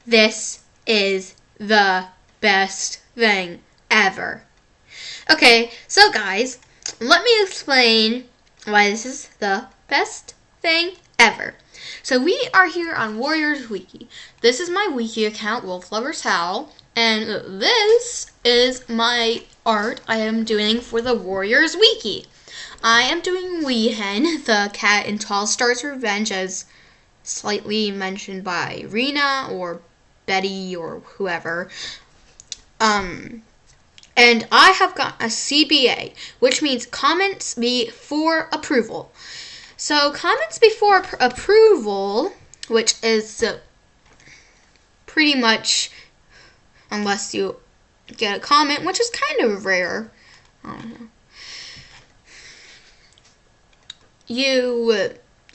This is the best thing ever. Okay, so guys, let me explain why this is the best thing ever. So we are here on Warriors Wiki. This is my Wiki account, Wolf Lovers Howl, and this is my art I am doing for the Warriors Wiki. I am doing Weehen, the cat in Tall Star's Revenge, as slightly mentioned by Rena or Betty or whoever. And I have got a CBA, which means comments before approval. So comments before approval, which is pretty much, unless you get a comment, which is kind of rare, I don't know, you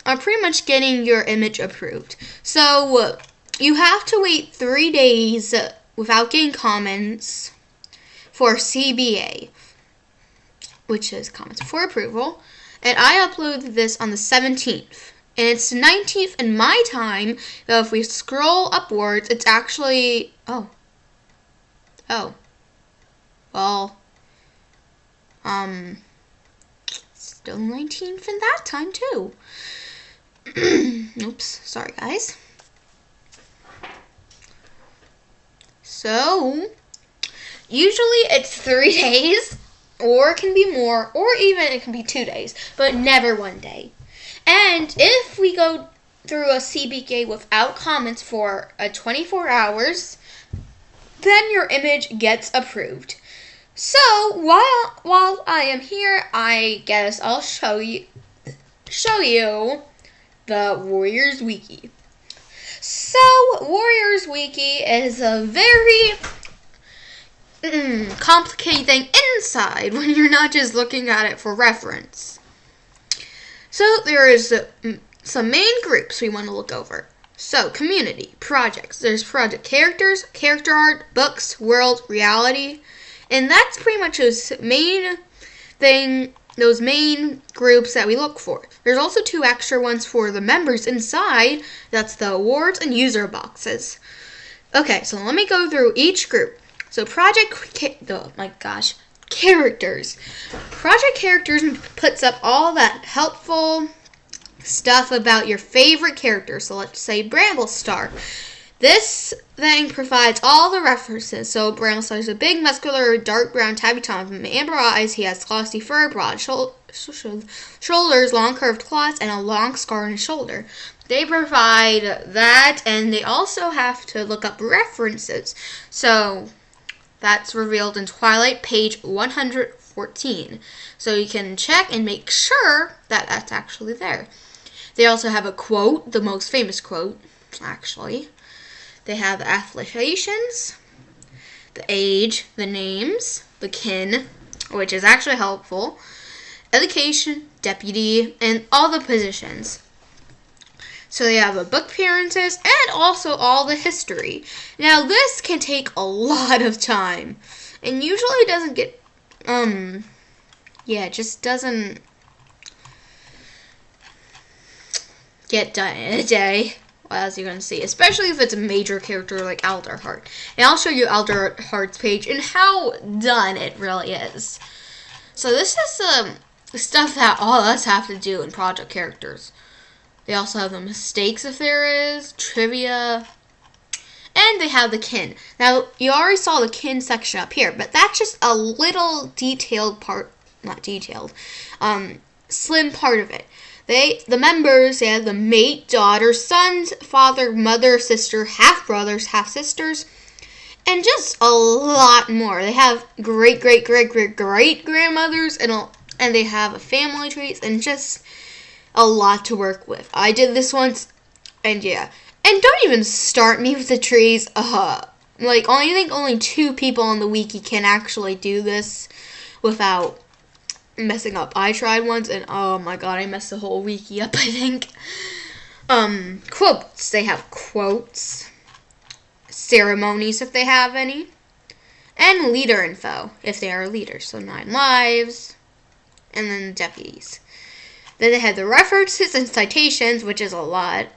are pretty much getting your image approved. So you have to wait 3 days without getting comments for CBA, which is comments for approval. And I uploaded this on the 17th. And it's the 19th in my time, though if we scroll upwards, it's actually, well, still 19th in that time too. Oops, sorry guys. So, usually it's 3 days, or it can be more, or even it can be 2 days, but never 1 day. And if we go through a CBA without comments for 24 hours, then your image gets approved. So, while I am here, I guess I'll show you the Warriors Wiki. So, Warriors Wiki is a very complicated thing inside when you're not just looking at it for reference. So, there is some main groups we want to look over. So, community, projects. There's project characters, character art, books, world, reality. And that's pretty much those main groups that we look for. There's also 2 extra ones for the members inside. That's the awards and user boxes. Okay, so let me go through each group. So characters. Project characters puts up all that helpful stuff about your favorite character. So let's say Bramblestar. This thing provides all the references. So Bramblestar is a big, muscular, dark brown tabby tom with amber eyes. He has glossy fur, broad shoulders, long curved claws, and a long scar on his shoulder. They provide that, and they also have to look up references. So that's revealed in Twilight, page 114. So you can check and make sure that that's actually there. They also have a quote, the most famous quote, actually. They have the affiliations, the age, the names, the kin, which is actually helpful, education, deputy, and all the positions. So they have the book appearances and also all the history. Now this can take a lot of time, and usually doesn't get, it just doesn't get done in a day. As you're going to see, especially if it's a major character like Alderheart. And I'll show you Alderheart's page and how done it really is. So this is stuff that all of us have to do in project characters. They also have the mistakes if there is, trivia, and they have the kin. Now, you already saw the kin section up here, but that's just a little detailed part, not detailed, slim part of it. The members, they have the mate, daughter, sons, father, mother, sister, half-brothers, half-sisters, and just a lot more. They have great-great-great-great-great-grandmothers, and they have family trees, and just a lot to work with. I did this once, and yeah. And don't even start me with the trees. I think only 2 people on the wiki can actually do this without messing up. I tried once, and oh my god, I messed the whole wiki up, I think. Quotes. They have quotes. Ceremonies, if they have any. And leader info, if they are leaders. So 9 lives. And then deputies. Then they have the references and citations, which is a lot.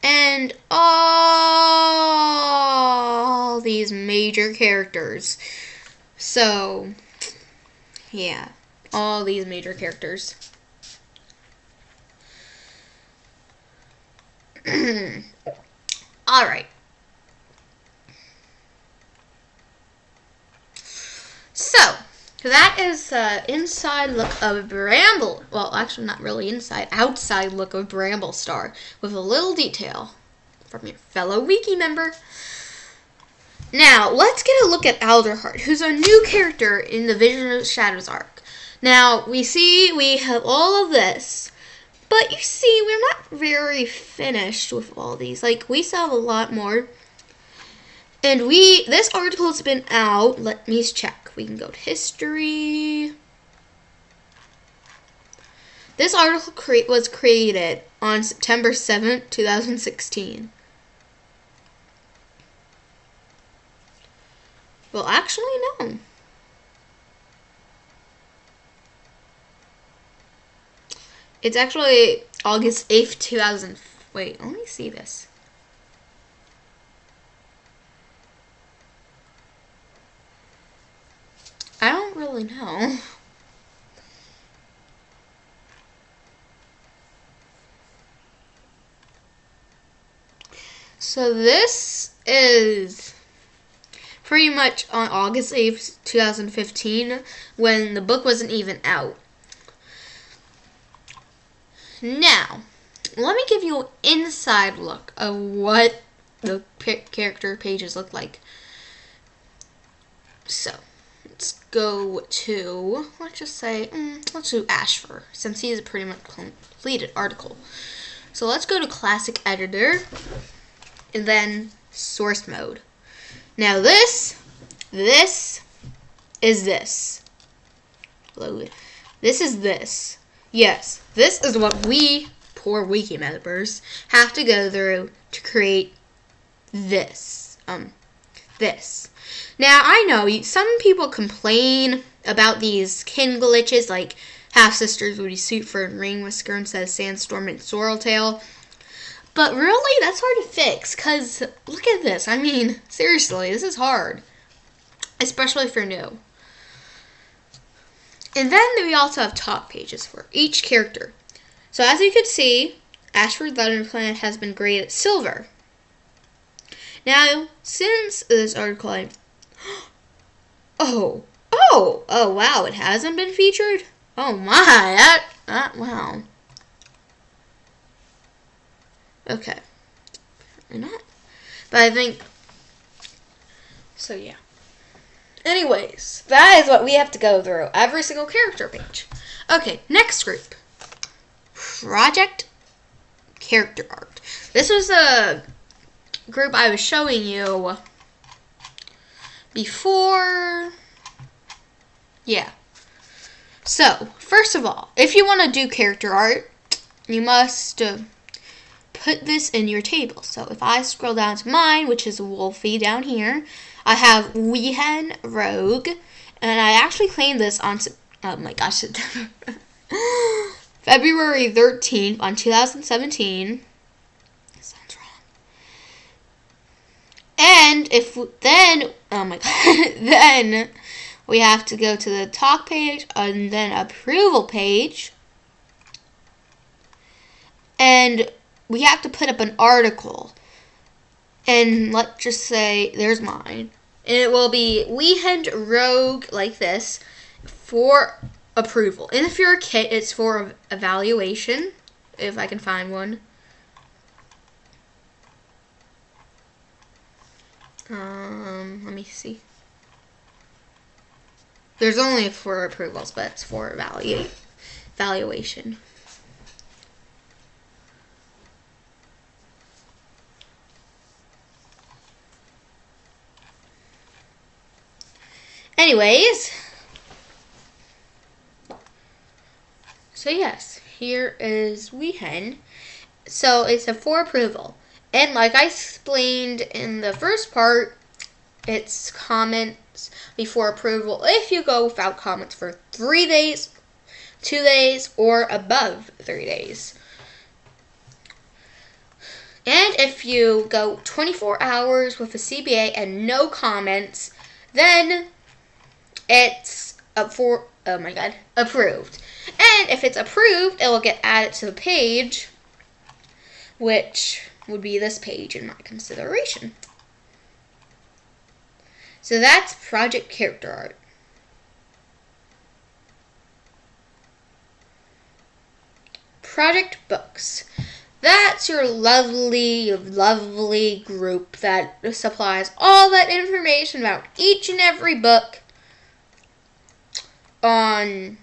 And all these major characters. So, yeah, all these major characters. Alright. So, that is the inside look of Bramble. Well, actually not really inside, outside look of Bramble Star. With a little detail from your fellow Wiki member. Now, let's get a look at Alderheart, who's a new character in the Vision of Shadows arc. Now, we have all of this. But you see, we're not very finished with all these. Like, we still have a lot more. And this article has been out. Let me check. We can go to history. This article was created on September 7th, 2016. Well, actually, no. It's actually August 8th, 2000. Wait, let me see this. I don't really know. So this is pretty much on August 8th, 2015, when the book wasn't even out. Now, let me give you an inside look of what the character pages look like. So, let's go to, let's just say, let's do Ashfur, since he is a pretty much completed article. So let's go to Classic Editor, and then Source Mode. Now this is this. This is this. Yes, this is what we, poor Wiki members, have to go through to create this. This. Now, I know some people complain about these kin glitches, like half-sisters would be Suitfur and Ringwhisker instead of Sandstorm and Sorreltail. But really, that's hard to fix, because look at this. I mean, seriously, this is hard. Especially if you're new. And then we also have top pages for each character. So as you can see, Ashfur Thunder Planet has been graded silver. Now, since this article, oh wow, it hasn't been featured? Oh my, wow. Okay. Not. But I think, so yeah. Anyways, that is what we have to go through. Every single character page. Okay, next group. Project Character Art. This was a group I was showing you before. Yeah. So, first of all, if you want to do character art, you must put this in your table. So, if I scroll down to mine, which is Wolfie down here, I have Weehan Rogue, and I actually claimed this on, oh my gosh, September. February 13th on 2017. That sounds wrong. And oh my god, then we have to go to the talk page and then approval page. And we have to put up an article. And let's just say, there's mine. And it will be Weehand Rogue, like this, for approval. And if you're a kid, it's for evaluation, if I can find one. Let me see. There's only 4 approvals, but it's for evaluation. Anyways, so yes, here is Weehan. So it's a for approval. And like I explained in the first part, it's comments before approval if you go without comments for 3 days, 2 days, or above 3 days. And if you go 24 hours with a CBA and no comments, then it's approved. And if it's approved, it will get added to the page, which would be this page in my consideration. So that's project character art. Project books. That's your lovely, lovely group that supplies all that information about each and every book on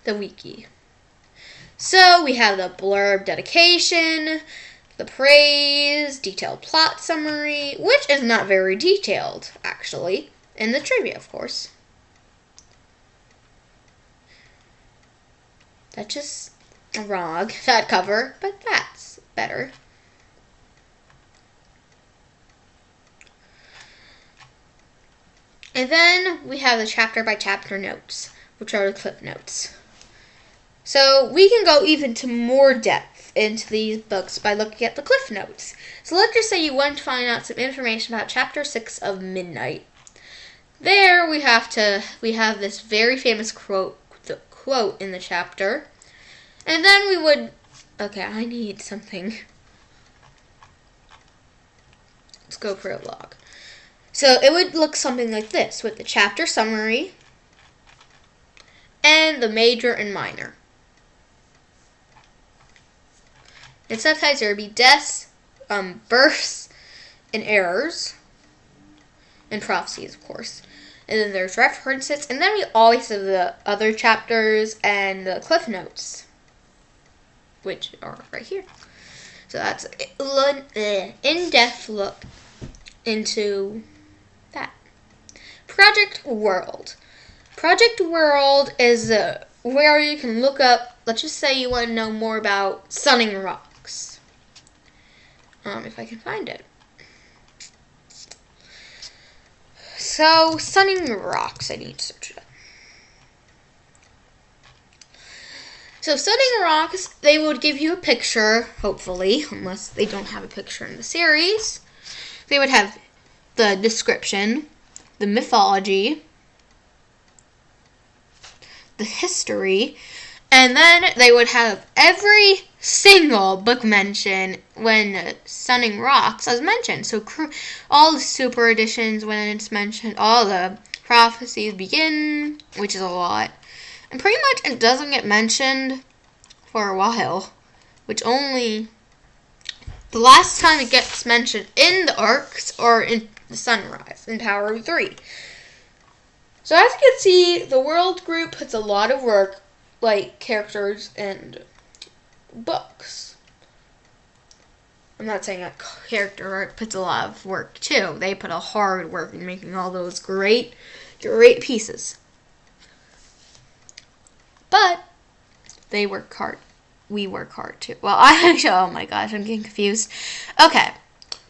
the wiki. So we have the blurb dedication, the praise, detailed plot summary, which is not very detailed, actually, and the trivia, of course. That's just wrong, that cover, but that's better. And then we have the chapter by chapter notes, which are the clip notes. So we can go even to more depth into these books by looking at the cliff notes. So let's just say you want to find out some information about chapter 6 of Midnight. There we have this very famous quote in the chapter. And then we would, okay, I need something. Let's go for a log. So it would look something like this, with the chapter summary and the major and minor. And sometimes there would be deaths, births, and errors, and prophecies, of course. And then there's references, and then we always have the other chapters and the cliff notes, which are right here. So that's an in-depth look into that. Project World. Project World is where you can look up, let's just say you want to know more about sunning rocks. If I can find it. So, sunning rocks, I need to search it up. So, sunning rocks, they would give you a picture, hopefully, unless they don't have a picture in the series. They would have the description, the mythology, the history, and then they would have every single book mention when sunning rocks as mentioned. So all the super editions when it's mentioned, all the prophecies begin, which is a lot. And pretty much it doesn't get mentioned for a while, which only the last time it gets mentioned in the arcs or in the Sunrise in Power of 3. So as you can see, the World group puts a lot of work, like characters and books. I'm not saying that character art puts a lot of work too. They put a hard work in making all those great pieces. But they work hard. We work hard too. Well, oh my gosh, I'm getting confused. Okay,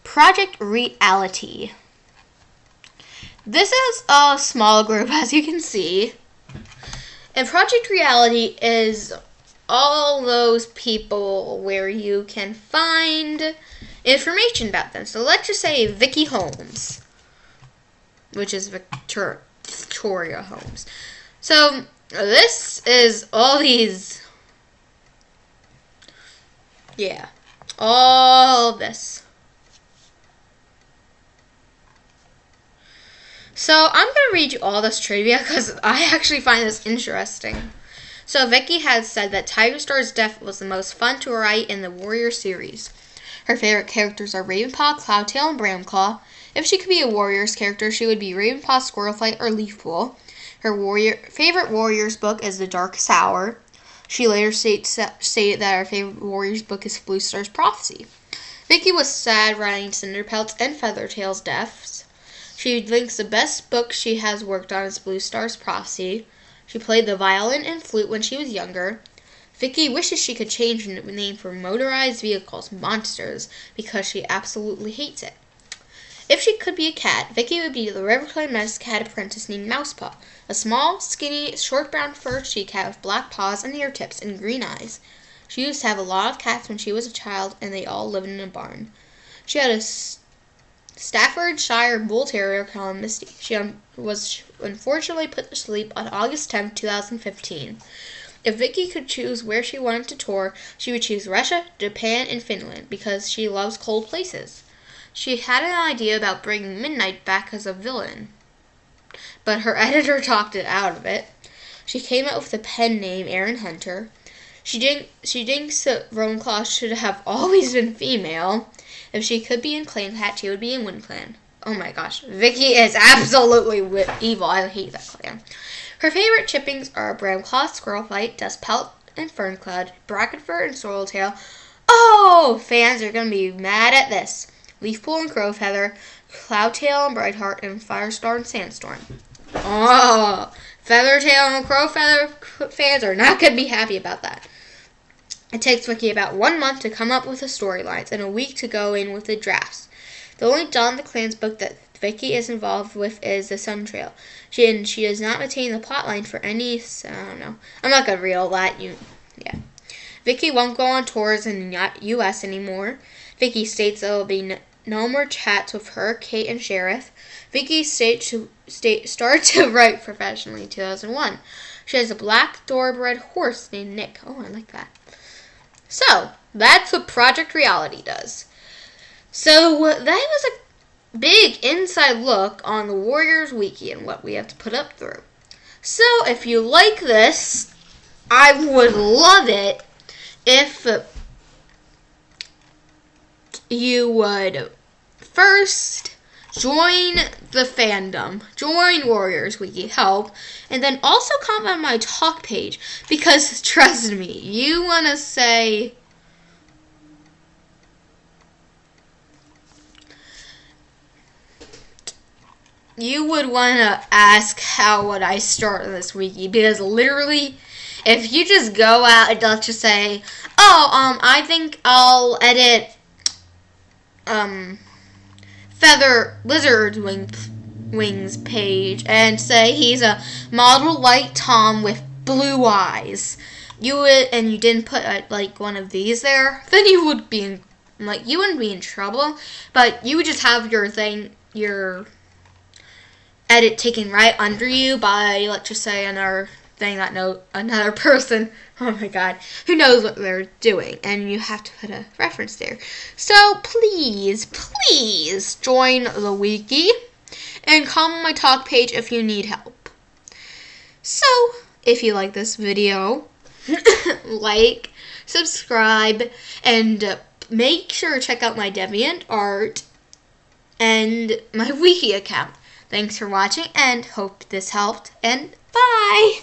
Project Reality. This is a small group, as you can see. And Project Reality is all those people where you can find information about them. So let's just say Vicky Holmes, which is Victoria Holmes. So this is all these, all this. So I'm going to read you all this trivia because I actually find this interesting. So Vicky has said that Tiger Star's death was the most fun to write in the Warrior series. Her favorite characters are Ravenpaw, Cloudtail, and Bramclaw. If she could be a Warriors character, she would be Ravenpaw, Squirrelflight, or Leafpool. Her favorite Warriors book is The Darkest Hour. She later stated that her favorite Warriors book is Blue Star's Prophecy. Vicky was sad writing Cinderpelt's and Feathertail's deaths. She thinks the best book she has worked on is Blue Star's Prophecy. She played the violin and flute when she was younger. Vicky wishes she could change the name for motorized vehicles, Monsters, because she absolutely hates it. If she could be a cat, Vicky would be the Riverclay Medicine Cat apprentice named Mousepaw, a small, skinny, short brown fur she cat with black paws and ear tips and green eyes. She used to have a lot of cats when she was a child, and they all lived in a barn. She had a Staffordshire Bull Terrier called Misty. She was unfortunately put to sleep on August 10, 2015. If Vicky could choose where she wanted to tour, she would choose Russia, Japan, and Finland because she loves cold places. She had an idea about bringing Midnight back as a villain, but her editor talked it out of it. She came up with a pen name, Aaron Hunter. She thinks that Ravenclaw should have always been female. If she could be in Clan Cat, she would be in Wind Clan. Oh my gosh, Vicky is absolutely evil. I hate that clan. Her favorite chippings are Bramclaw, Squirrelfight, Dustpelt, and Ferncloud, Brackenfur, and Sorreltail. Oh, fans are going to be mad at this. Leafpool and Crowfeather, Cloudtail and Brightheart, and Firestar and Sandstorm. Oh, Feathertail and Crowfeather fans are not going to be happy about that. It takes Wiki about 1 month to come up with the storylines and a week to go in with the drafts. The only Dawn of the Clans book that Vicky is involved with is The Sun Trail. She does not retain the plotline for any, I don't know. I'm not going to read all that. Yeah. Vicky won't go on tours in the U.S. anymore. Vicky states there will be no more chats with her, Kate, and Sheriff. Vicky started to write professionally in 2001. She has a black thoroughbred horse named Nick. Oh, I like that. So, that's what Project Reality does. So, that was a big inside look on the Warriors Wiki and what we have to put up through. So, if you like this, I would love it if you would first join the fandom, join Warriors Wiki, help, and then also comment on my talk page, because trust me, you want to say, you would want to ask how would I start this wiki, because literally, if you just go out and let's just say, I think I'll edit, Feather Lizard Wings page and say he's a model white Tom with blue eyes. And you didn't put like one of these there, then you would be you wouldn't be in trouble, but you would just have your edit taken right under you by, let's just say, another person, oh my god, who knows what they're doing, and you have to put a reference there. So please join the wiki and comment on my talk page if you need help. So if you like this video, like, subscribe, and make sure to check out my DeviantArt and my wiki account. Thanks for watching and hope this helped, and bye!